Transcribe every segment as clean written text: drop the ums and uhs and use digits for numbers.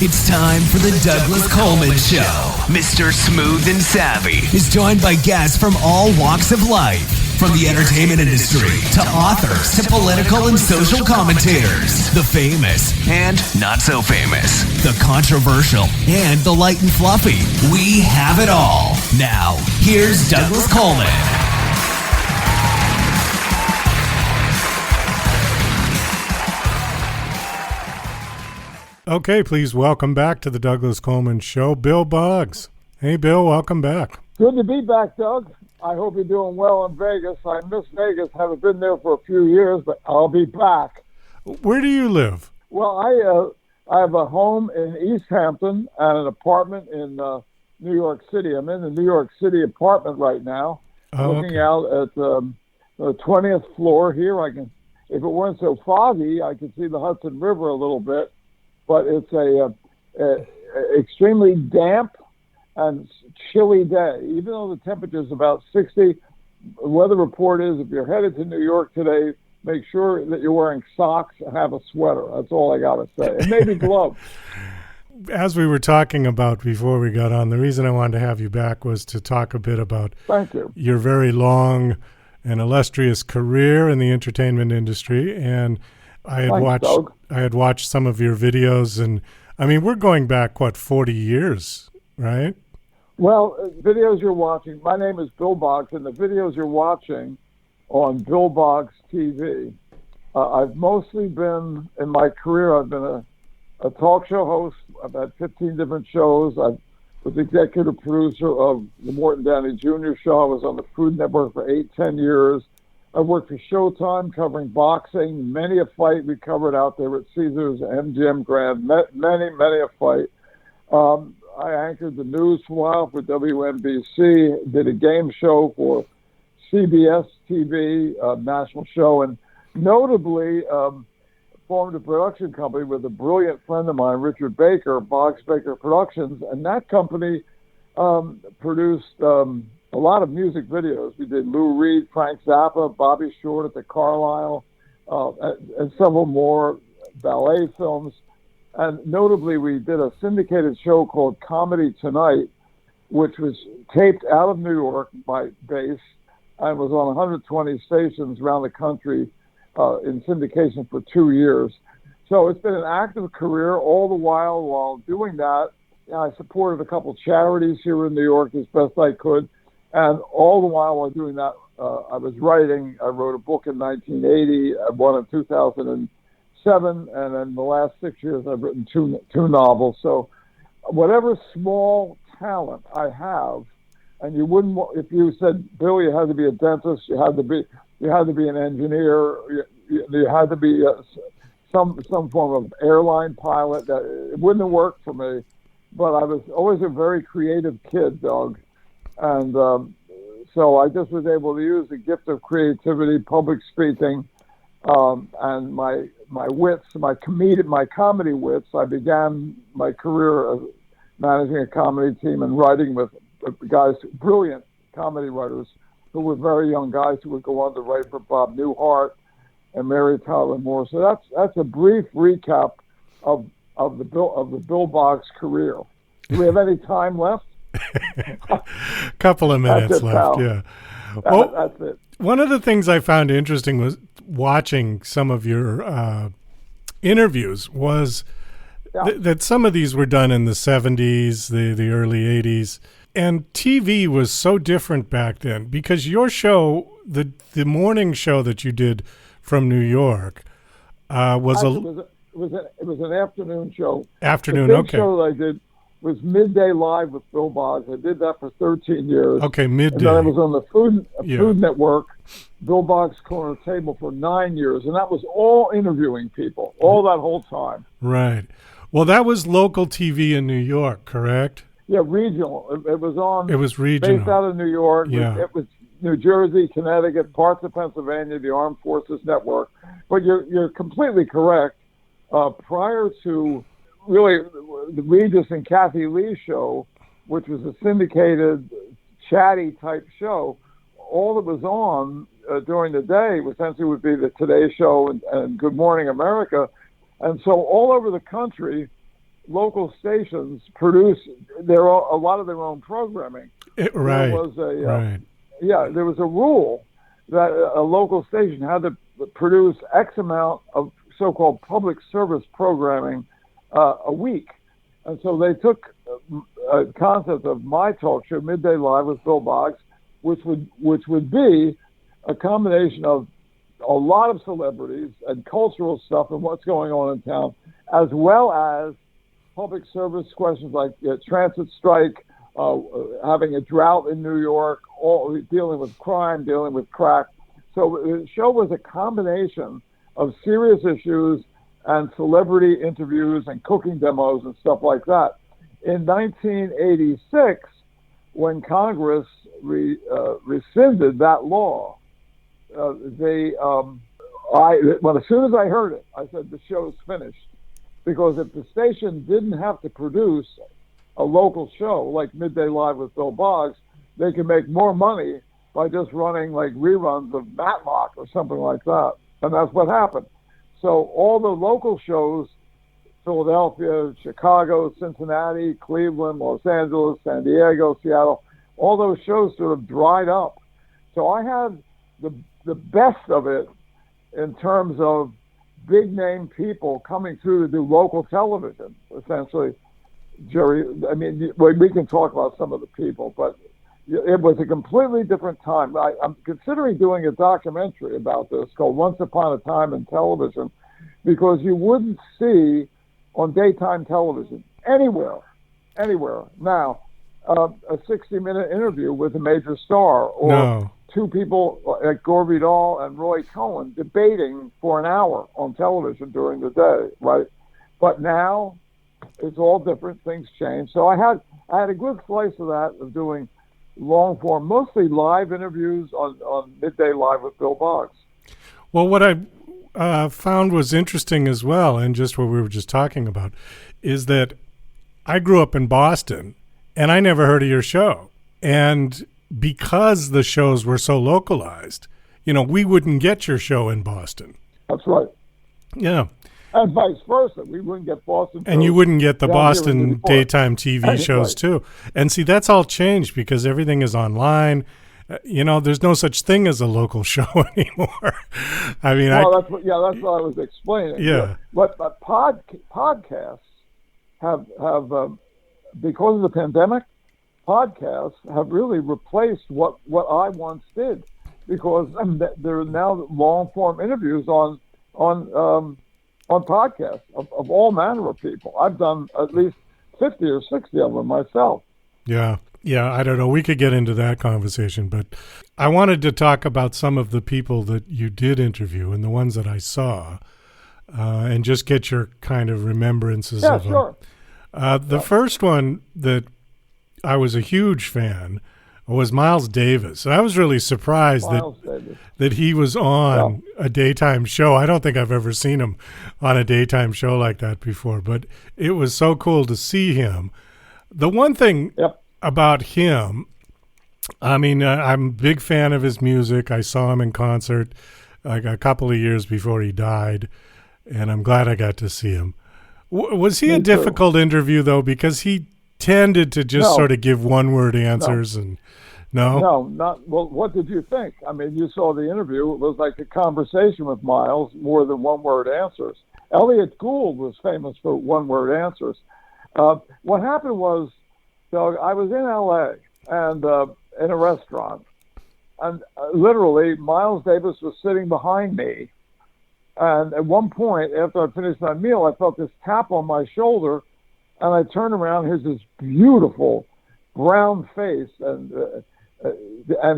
It's time for the Douglas Coleman Show. Mr. Smooth and Savvy is joined by guests from all walks of life, from the entertainment industry to authors to political and social commentators, the famous and not so famous, the controversial and the light and fluffy. We have it all. Now, here's Douglas Coleman. Okay, please welcome back to the Douglas Coleman Show, Bill Boggs. Hey, Bill, welcome back. Good to be back, Doug. I hope you're doing well in Vegas. I miss Vegas. Haven't been there for a few years, but I'll be back. Where do you live? Well, I have a home in East Hampton and an apartment in New York City. I'm in the New York City apartment right now, looking out at the 20th floor here. If it weren't so foggy, I could see the Hudson River a little bit. But it's a extremely damp and chilly day. Even though the temperature is about 60, the weather report is if you're headed to New York today, make sure that you're wearing socks and have a sweater. That's all I got to say. And maybe gloves. As we were talking about before we got on, the reason I wanted to have you back was to talk a bit about your very long and illustrious career in the entertainment industry. And I had watched some of your videos, and I mean, we're going back, 40 years, right? Well, videos you're watching, my name is Bill Boggs, and the videos you're watching on BillBoggsTV, I've mostly been, in my career, I've been a talk show host. I've had 15 different shows. I was executive producer of the Morton Downey Jr. show. I was on the Food Network for 10 years. I worked for Showtime covering boxing, many a fight we covered out there at Caesars, MGM Grand, many a fight. I anchored the news for a while for WNBC, did a game show for CBS TV, national show, and notably formed a production company with a brilliant friend of mine, Richard Baker, Boggs Baker Productions, and that company produced a lot of music videos. We did Lou Reed, Frank Zappa, Bobby Short at the Carlisle, and several more ballet films. And notably, we did a syndicated show called Comedy Tonight, which was taped out of New York by base and was on 120 stations around the country in syndication for 2 years. So it's been an active career. All the while doing that, I supported a couple charities here in New York as best I could. And all the while doing that, I was writing. I wrote a book in 1980, one in 2007, and then the last 6 years I've written two novels. So whatever small talent I have, and you wouldn't, if you said, Bill, you had to be a dentist, you had to be an engineer, you had to be some form of airline pilot. It wouldn't have worked for me. But I was always a very creative kid, Doug. And so I just was able to use the gift of creativity, public speaking, and my wits, my comedy wits. I began my career managing a comedy team and writing with guys, brilliant comedy writers who were very young guys who would go on to write for Bob Newhart and Mary Tyler Moore. So that's a brief recap of the Bill Boggs career. Do we have any time left? Couple of minutes left, yeah. Well, that's it. One of the things I found interesting was watching some of your interviews was that some of these were done in the 70s, the early 80s, and TV was so different back then because your show, the morning show that you did from New York, it was an afternoon show. The big show that I did was Midday Live with Bill Boggs. I did that for 13 years. Okay, Midday. And then I was on the Food Network, Bill Boggs Corner Table for 9 years, and that was all interviewing people, all that whole time. Right. Well, that was local TV in New York, correct? Yeah, regional. It was regional. Based out of New York. Yeah. It was New Jersey, Connecticut, parts of Pennsylvania, the Armed Forces Network. But you're completely correct. Prior to really the Regis and Kathy Lee show, which was a syndicated, chatty type show, all that was on during the day essentially would be the Today Show and Good Morning America. And so all over the country, local stations produce a lot of their own programming. Right. There was right. There was a rule that a local station had to produce X amount of so-called public service programming a week. And so they took a concept of my talk show, Midday Live with Bill Boggs, which would be a combination of a lot of celebrities and cultural stuff and what's going on in town, as well as public service questions like transit strike, having a drought in New York, all dealing with crime, dealing with crack. So the show was a combination of serious issues and celebrity interviews and cooking demos and stuff like that. In 1986, when Congress rescinded that law, as soon as I heard it, I said the show's finished, because if the station didn't have to produce a local show like Midday Live with Bill Boggs, they could make more money by just running like reruns of Matlock or something like that, and that's what happened. So all the local shows, Philadelphia, Chicago, Cincinnati, Cleveland, Los Angeles, San Diego, Seattle, all those shows sort of dried up. So I had the best of it in terms of big name people coming through to do local television, essentially. Jerry, I mean, we can talk about some of the people, but it was a completely different time. I'm considering doing a documentary about this called Once Upon a Time in Television, because you wouldn't see on daytime television anywhere now a 60-minute interview with a major star, or two people like Gore Vidal and Roy Cohen debating for an hour on television during the day, right? But now it's all different. Things change. So I had a good slice of that, of doing long form, mostly live interviews on Midday Live with Bill Boggs. Well, what I found was interesting as well, and just what we were just talking about, is that I grew up in Boston, and I never heard of your show. And because the shows were so localized, we wouldn't get your show in Boston. That's right. Yeah. And vice versa. We wouldn't get Boston. And you wouldn't get the Boston daytime TV shows, right, too. And see, that's all changed because everything is online. There's no such thing as a local show anymore. I mean, that's what I was explaining. Yeah. But podcasts have because of the pandemic, podcasts have really replaced what I once did, because there are now long form interviews on podcasts of all manner of people. I've done at least 50 or 60 of them myself. Yeah, I don't know. We could get into that conversation, but I wanted to talk about some of the people that you did interview and the ones that I saw, and just get your kind of remembrances of them. Sure. The first one that I was a huge fan was Miles Davis. And I was really surprised that he was on a daytime show. I don't think I've ever seen him on a daytime show like that before, but it was so cool to see him. The one thing about him, I mean, I'm a big fan of his music. I saw him in concert like a couple of years before he died, and I'm glad I got to see him. Was he a difficult interview, though, because he tended to just sort of give one-word answers? No, not well. What did you think? I mean, you saw the interview. It was like a conversation with Miles, more than one-word answers. Elliot Gould was famous for one-word answers. What happened was, Doug, I was in L.A. and in a restaurant, and literally Miles Davis was sitting behind me. And at one point, after I finished my meal, I felt this tap on my shoulder, and I turned around. Here's this beautiful brown face and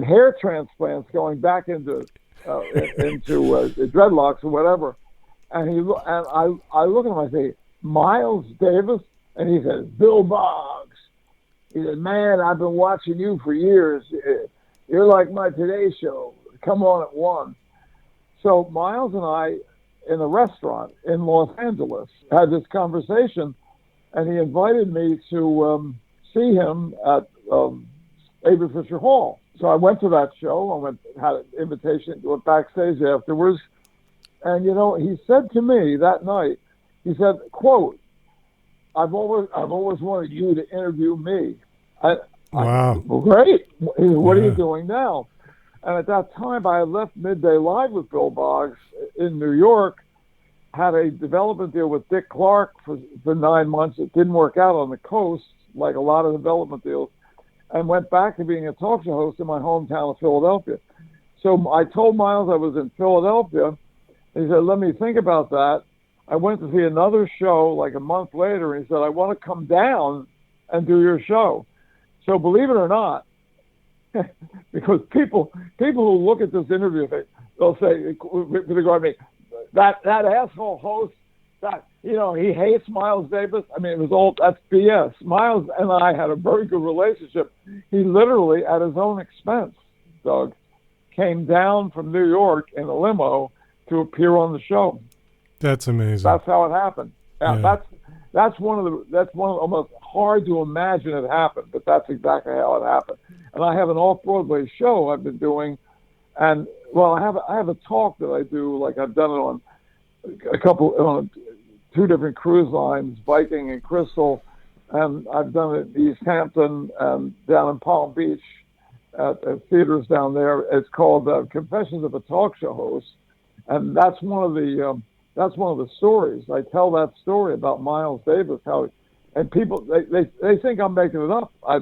hair transplants going back into dreadlocks or whatever. And I look at him, I say, Miles Davis? And he says, Bill Boggs. He said, man, I've been watching you for years. You're like my Today Show. Come on at 1. So Miles and I, in a restaurant in Los Angeles, had this conversation, and he invited me to see him at Avery Fisher Hall. So I went to that show. Had an invitation to go backstage afterwards. And, he said to me that night, he said, quote, I've always wanted you to interview me. Wow. Well, great. What are you doing now? And at that time, I had left Midday Live with Bill Boggs in New York, had a development deal with Dick Clark for 9 months. It didn't work out on the coast, like a lot of development deals, and went back to being a talk show host in my hometown of Philadelphia. So I told Miles I was in Philadelphia. He said, let me think about that. I went to see another show like a month later, and he said, I want to come down and do your show. So believe it or not, because people who look at this interview, they'll say, with regard to me, that asshole host, that, he hates Miles Davis. I mean, that's BS. Miles and I had a very good relationship. He literally, at his own expense, Doug, came down from New York in a limo to appear on the show. That's amazing. That's how it happened. Yeah. That's one of the almost hard to imagine it happened, but that's exactly how it happened. And I have an off-Broadway show I've been doing, and I have a talk that I do, like I've done it on two different cruise lines, Viking and Crystal, and I've done it in East Hampton and down in Palm Beach at theaters down there. It's called Confessions of a Talk Show Host, and that's one of the stories. I tell that story about Miles Davis, and people they think I'm making it up. I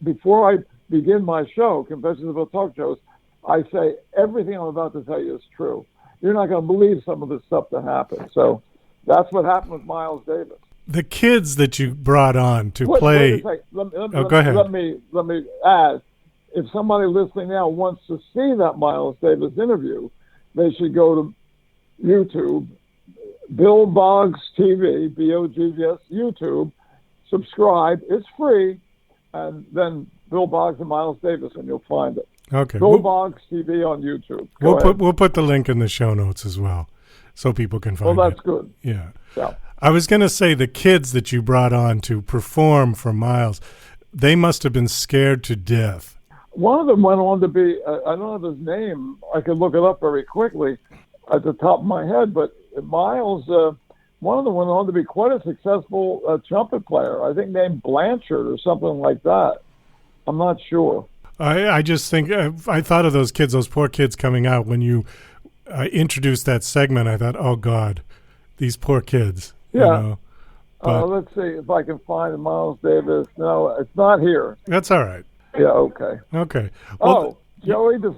before I begin my show, Confessions of a Talk Show Host, I say everything I'm about to tell you is true. You're not going to believe some of the stuff that happened. So that's what happened with Miles Davis. The kids that you brought on to play. Go ahead. Let me add. If somebody listening now wants to see that Miles Davis interview, they should go to YouTube, BillBoggsTV, BOGGS, YouTube, subscribe. It's free, and then Bill Boggs and Miles Davis, and you'll find it. Okay. BillBoggsTV on YouTube. We'll put the link in the show notes as well, so people can find it. Well, that's good. Yeah. Yeah. I was going to say the kids that you brought on to perform for Miles, they must have been scared to death. One of them went on to be, I don't have his name. I could look it up very quickly at the top of my head, but Miles, one of them went on to be quite a successful trumpet player, I think named Blanchard or something like that. I'm not sure. I just think, I thought of those kids, those poor kids coming out when you introduced that segment. I thought, oh, God, these poor kids. Yeah. Let's see if I can find Miles Davis. No, it's not here. That's all right. Yeah, okay. Okay. Well, Joey D.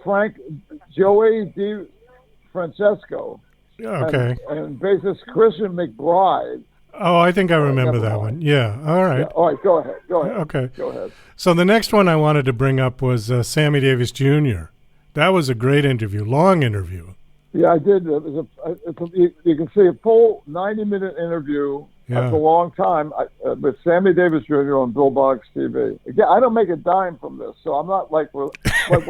Francesco. Okay. And bassist Christian McBride. Oh, I think I remember that one. Yeah. All right. Yeah. All right. Go ahead. Okay. Go ahead. So the next one I wanted to bring up was Sammy Davis Jr. That was a great interview, long interview. Yeah, I did. You can see a full 90-minute interview. Yeah. That's a long time with Sammy Davis Jr. on BillBoggsTV. Again, I don't make a dime from this, so I'm not like when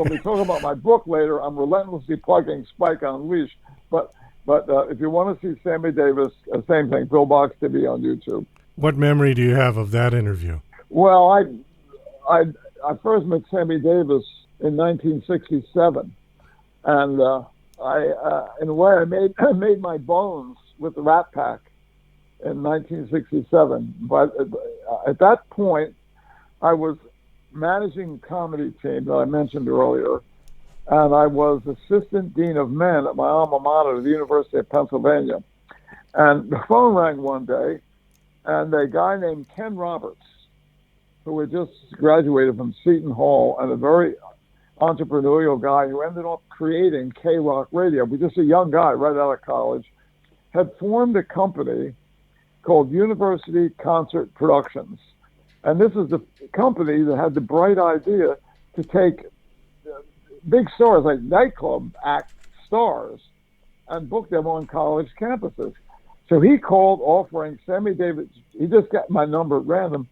we talk about my book later, I'm relentlessly plugging Spike Unleashed. But if you want to see Sammy Davis, same thing, BillBoggsTV on YouTube. What memory do you have of that interview? Well, I first met Sammy Davis in 1967, and in a way, I made my bones with the Rat Pack in 1967. But at that point, I was managing a comedy team that I mentioned earlier, and I was assistant dean of men at my alma mater, the University of Pennsylvania. And the phone rang one day, and a guy named Ken Roberts, who had just graduated from Seton Hall, and a very entrepreneurial guy who ended up creating K-Rock Radio, but just a young guy right out of college, had formed a company called University Concert Productions. And this is the company that had the bright idea to take big stars, like nightclub act stars, and book them on college campuses. So he called offering Sammy Davis, he just got my number at random,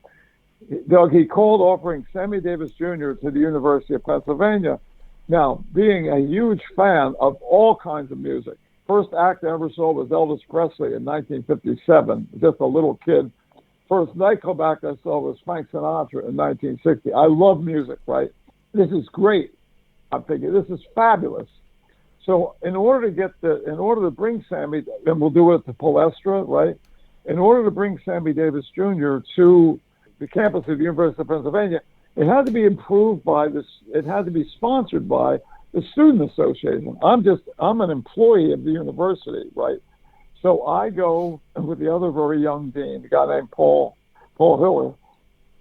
Doug, he called offering Sammy Davis Jr. to the University of Pennsylvania. Now, being a huge fan of all kinds of music, first act I ever saw was Elvis Presley in 1957, just a little kid. First nightclub act I saw was Frank Sinatra in 1960. I love music, right? This is great. I'm thinking, this is fabulous. So in order to bring Sammy, and we'll do it at the Palestra, right? in order to bring Sammy Davis Jr. to the campus of the University of Pennsylvania, it had to be improved by this. It had to be sponsored by the Student Association. I'm an employee of the university, right? So I go with the other very young dean, a guy named Paul Hiller.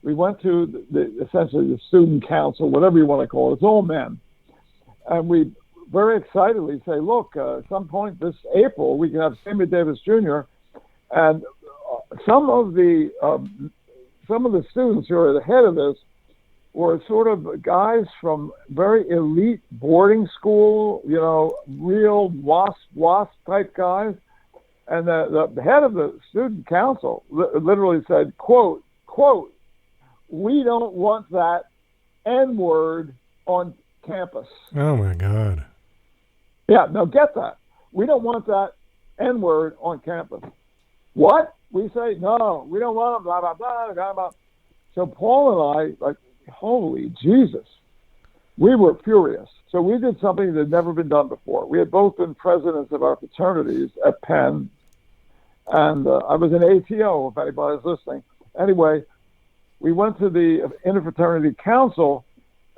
We went to essentially the student council, whatever you want to call it. It's all men. And we very excitedly say, look, at some point this April, we can have Sammy Davis Jr. And some of the students who are at the head of this were sort of guys from very elite boarding school, real WASP type guys. And the head of the student council literally said, quote, we don't want that N-word on campus. Oh, my God. Yeah, now get that. We don't want that N-word on campus. What? We say, no, we don't want them, blah, blah, blah, blah, blah. So Paul and I, holy Jesus, we were furious. So we did something that had never been done before. We had both been presidents of our fraternities at Penn, and I was an ATO, if anybody's listening. Anyway, we went to the Interfraternity Council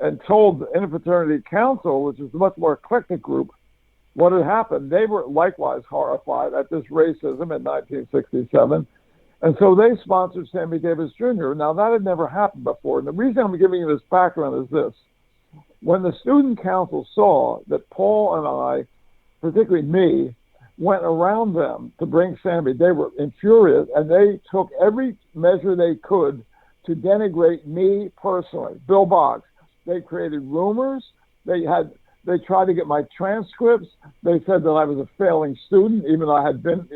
and told the Interfraternity Council, which is a much more eclectic group, what had happened. They were likewise horrified at this racism in 1967. And so they sponsored Sammy Davis Jr. Now, that had never happened before. And the reason I'm giving you this background is this. When the student council saw that Paul and I, particularly me, went around them to bring Sammy, they were infuriated, and they took every measure they could to denigrate me personally, Bill Boggs. They created rumors. They tried to get my transcripts. They said that I was a failing student, even though I had been,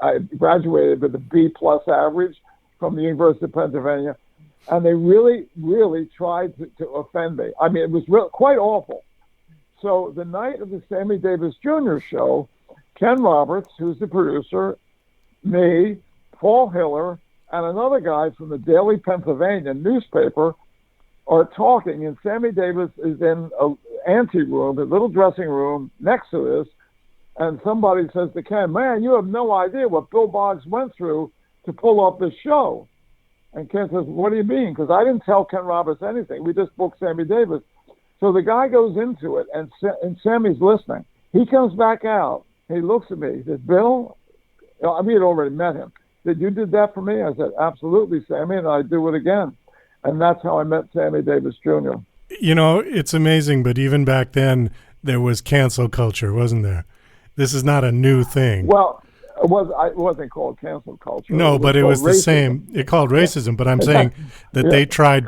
I graduated with a B+ average from the University of Pennsylvania. And they really, really tried to offend me. I mean, it was quite awful. So the night of the Sammy Davis Jr. show, Ken Roberts, who's the producer, me, Paul Hiller, and another guy from the Daily Pennsylvania newspaper are talking, and Sammy Davis is in an anteroom, a little dressing room next to this, and somebody says to Ken, man, you have no idea what Bill Boggs went through to pull off this show. And Ken says, what do you mean? Because I didn't tell Ken Roberts anything. We just booked Sammy Davis. So the guy goes into it, and Sammy's listening. He comes back out. He looks at me. He says, Bill, we had already met him. Said, you did that for me? I said, absolutely, Sammy, and I'd do it again. And that's how I met Sammy Davis Jr. It's amazing, but even back then, there was cancel culture, wasn't there? This is not a new thing. Well, it wasn't called cancel culture. No, but it was the same. It called racism, but I'm saying that they tried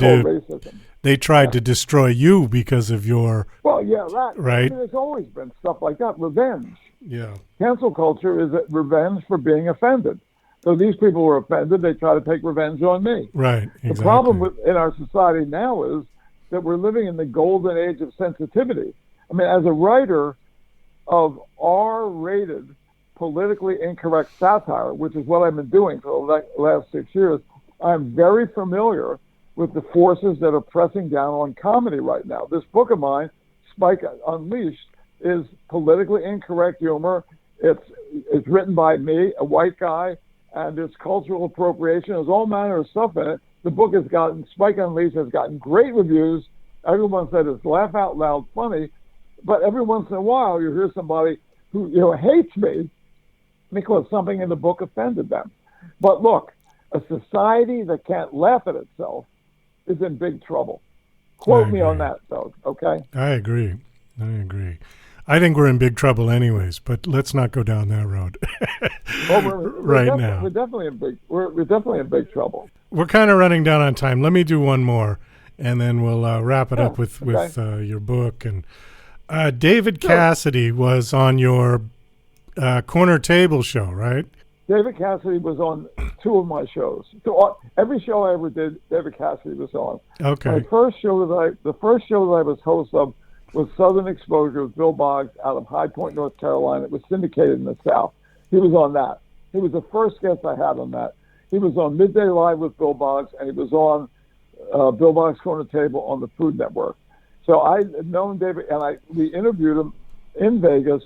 to destroy you because of your... Well, yeah, that. Right. There's always been stuff like that. Revenge. Yeah. Cancel culture is revenge for being offended. So these people were offended. They try to take revenge on me. Right. Exactly. The problem in our society now is that we're living in the golden age of sensitivity. I mean, as a writer of R-rated, politically incorrect satire, which is what I've been doing for the last 6 years, I'm very familiar with the forces that are pressing down on comedy right now. This book of mine, Spike Unleashed, is politically incorrect humor. It's written by me, a white guy, and it's cultural appropriation. There's all manner of stuff in it. The book has gotten, Spike Unleashed has gotten great reviews. Everyone said it's laugh out loud funny, but every once in a while you hear somebody who hates me because something in the book offended them. But look, a society that can't laugh at itself is in big trouble. Quote me on that, though, okay? I agree. I think we're in big trouble anyways, but let's not go down that road now. We're definitely in big trouble. We're kind of running down on time. Let me do one more, and then we'll wrap it up with your book. And David Cassidy was on your corner table show, right? David Cassidy was on 2 of my shows. So every show I ever did, David Cassidy was on. Okay. The first show that I was host of was Southern Exposure with Bill Boggs out of High Point, North Carolina. It was syndicated in the South. He was on that. He was the first guest I had on that. He was on Midday Live with Bill Boggs, and he was on Bill Boggs' Corner Table on the Food Network. So I had known David, and we interviewed him in Vegas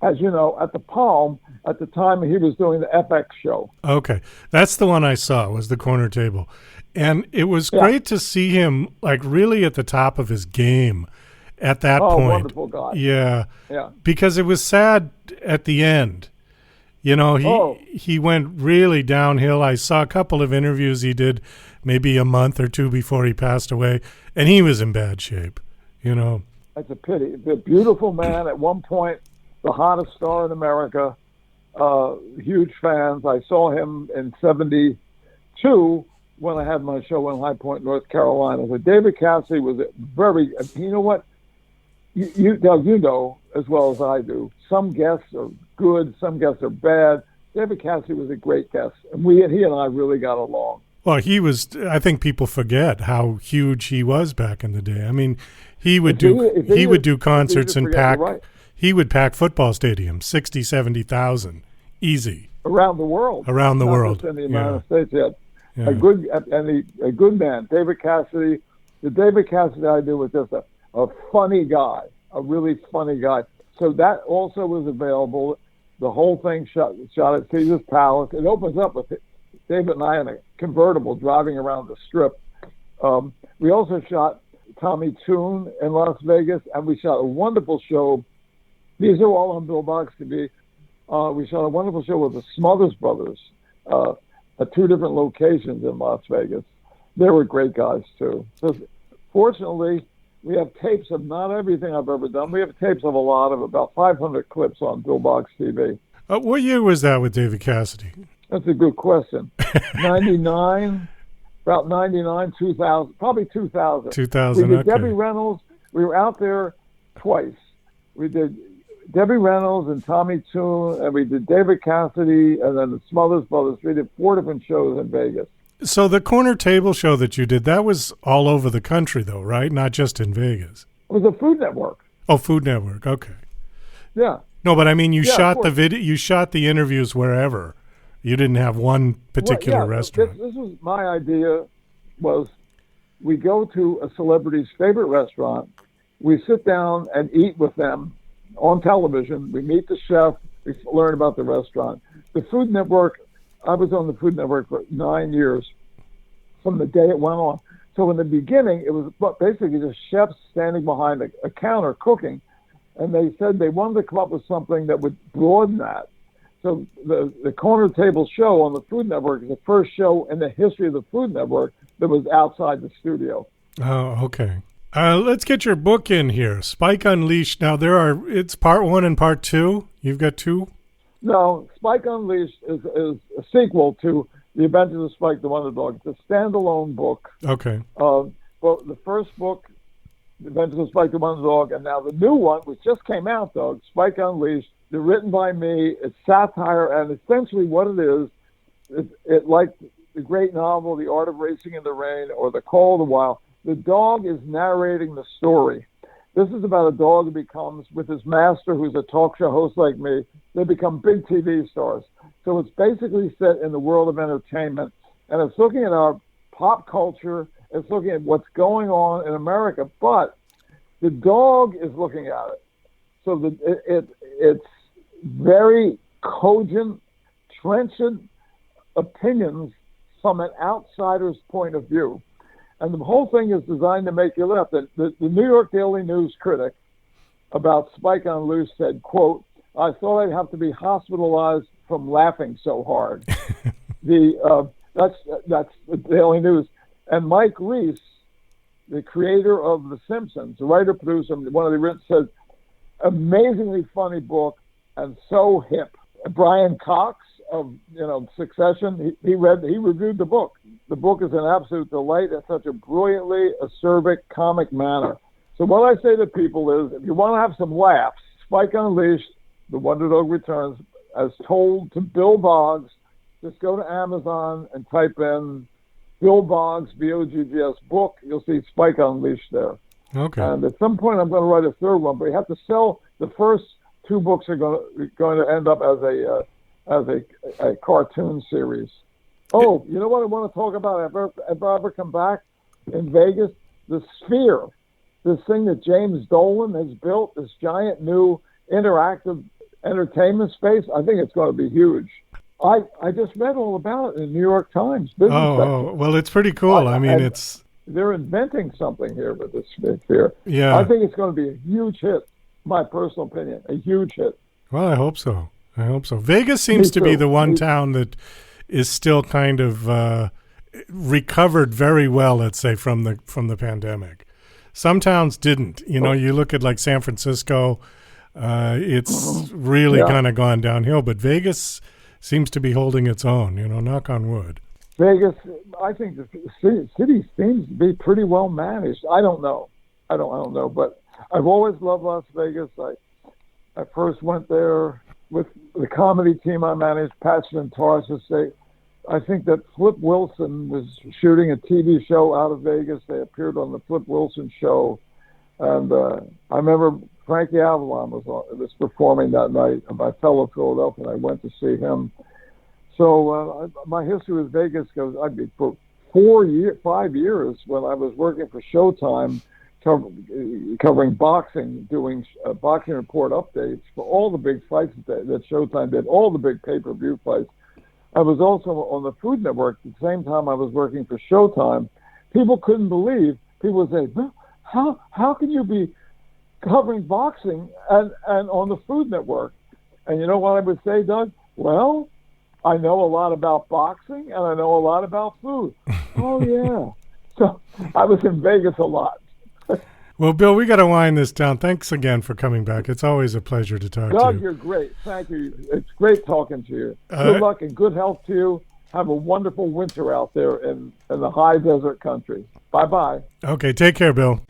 as you know, at the Palm at the time he was doing the FX show. Okay. That's the one I saw, was the corner table. And it was great to see him, like, really at the top of his game at that point. Wonderful guy. Yeah. Yeah. Because it was sad at the end. You know, he went really downhill. I saw a couple of interviews he did maybe a month or two before he passed away, and he was in bad shape, you know. That's a pity. The beautiful man, at one point, the hottest star in America, huge fans. I saw him in 72 when I had my show in High Point, North Carolina. But David Cassidy was you know what? Doug, you know as well as I do, some guests are good, some guests are bad. David Cassidy was a great guest, and he and I really got along. Well, he was. I think people forget how huge he was back in the day. I mean, he would do concerts and pack. Right. He would pack football stadiums, 60,000, 70,000, easy. Around the world. Around the world. Just in the United States, yeah. A good man, David Cassidy. The David Cassidy I knew was just a funny guy, a really funny guy. So that also was available. The whole thing shot at Caesar's Palace. It opens up with David and I in a convertible driving around the Strip. We also shot Tommy Tune in Las Vegas, and we shot a wonderful show. These are all on BillBoggs TV. We shot a wonderful show with the Smothers Brothers at two different locations in Las Vegas. They were great guys, too. So fortunately, we have tapes of not everything I've ever done. We have tapes of a lot, of about 500 clips on BillBoggs TV. What year was that with David Cassidy? That's a good question. 99, about 99, 2000, probably 2000. 2000, we did Debbie Reynolds. We were out there twice. We did Debbie Reynolds and Tommy Tune, and we did David Cassidy, and then the Smothers Brothers. We did 4 different shows in Vegas. So the corner table show that you did, that was all over the country, though, right? Not just in Vegas. It was a Food Network. Oh, Food Network. Okay. Yeah. No, but I mean, you shot the video. You shot the interviews wherever. You didn't have one particular restaurant. This was my idea. Was we go to a celebrity's favorite restaurant, we sit down and eat with them on television. We meet the chef. We learn about the restaurant. The Food Network. I was on the Food Network for 9 years from the day it went on. So in the beginning, it was basically just chefs standing behind a counter cooking. And they said they wanted to come up with something that would broaden that. So the corner table show on the Food Network is the first show in the history of the Food Network that was outside the studio. Oh, okay. Let's get your book in here, Spike Unleashed. Now, it's part 1 and part 2. You've got 2? No, Spike Unleashed is a sequel to The Adventures of Spike the Wonder Dog. It's a standalone book. Okay. Well, the first book, The Adventures of Spike the Wonder Dog, and now the new one, which just came out, Doug, Spike Unleashed. They're written by me. It's satire, and essentially what it is, it like the great novel, The Art of Racing in the Rain, or The Call of the Wild. The dog is narrating the story. This is about a dog who becomes, with his master, who's a talk show host like me, they become big TV stars. So it's basically set in the world of entertainment, and it's looking at our pop culture, it's looking at what's going on in America, but the dog is looking at it. So it's very cogent, trenchant opinions from an outsider's point of view. And the whole thing is designed to make you laugh. The New York Daily News critic about Spike Unleashed said, quote, "I thought I'd have to be hospitalized from laughing so hard." That's the Daily News. And Mike Reese, the creator of The Simpsons, the writer, producer, one of the writers, said, amazingly funny book and so hip. Brian Cox of Succession, he reviewed the book. The book is an absolute delight in such a brilliantly acerbic comic manner. So what I say to people is, if you want to have some laughs, Spike Unleashed, The Wonder Dog Returns, as told to Bill Boggs, just go to Amazon and type in Bill Boggs, B-O-G-G-S book. You'll see Spike Unleashed there. Okay. And at some point I'm going to write a third one, but you have to sell. The first 2 books are going to end up as a cartoon series. Oh, you know what I want to talk about if I ever come back in Vegas? The Sphere. This thing that James Dolan has built, this giant new interactive entertainment space, I think it's going to be huge. I just read all about it in the New York Times business section. Well, it's pretty cool. I mean, they're inventing something here with this sphere. Yeah. I think it's going to be a huge hit. My personal opinion, a huge hit. Well, I hope so. Vegas seems to be the one town that is still kind of recovered very well, let's say, from the pandemic. Some towns didn't. You know, you look at like San Francisco, it's really kind of gone downhill, but Vegas seems to be holding its own, you know, knock on wood. Vegas, I think the city seems to be pretty well managed. I don't know, but I've always loved Las Vegas. I first went there with the comedy team I managed, Patchen and Tarsus. I think that Flip Wilson was shooting a TV show out of Vegas. They appeared on the Flip Wilson show. And I remember Frankie Avalon was performing that night, my fellow Philadelphian. I went to see him. So my history with Vegas goes, for 5 years when I was working for Showtime, covering boxing, doing boxing report updates for all the big fights that Showtime did, all the big pay-per-view fights. I was also on the Food Network at the same time I was working for Showtime. People couldn't believe. People would say, how can you be covering boxing and on the Food Network? And you know what I would say, Doug? Well, I know a lot about boxing and I know a lot about food. Oh, yeah. So I was in Vegas a lot. Well, Bill, we got to wind this down. Thanks again for coming back. It's always a pleasure to talk to you. Doug, you're great. Thank you. It's great talking to you. Good luck and good health to you. Have a wonderful winter out there in the high desert country. Bye-bye. Okay, take care, Bill.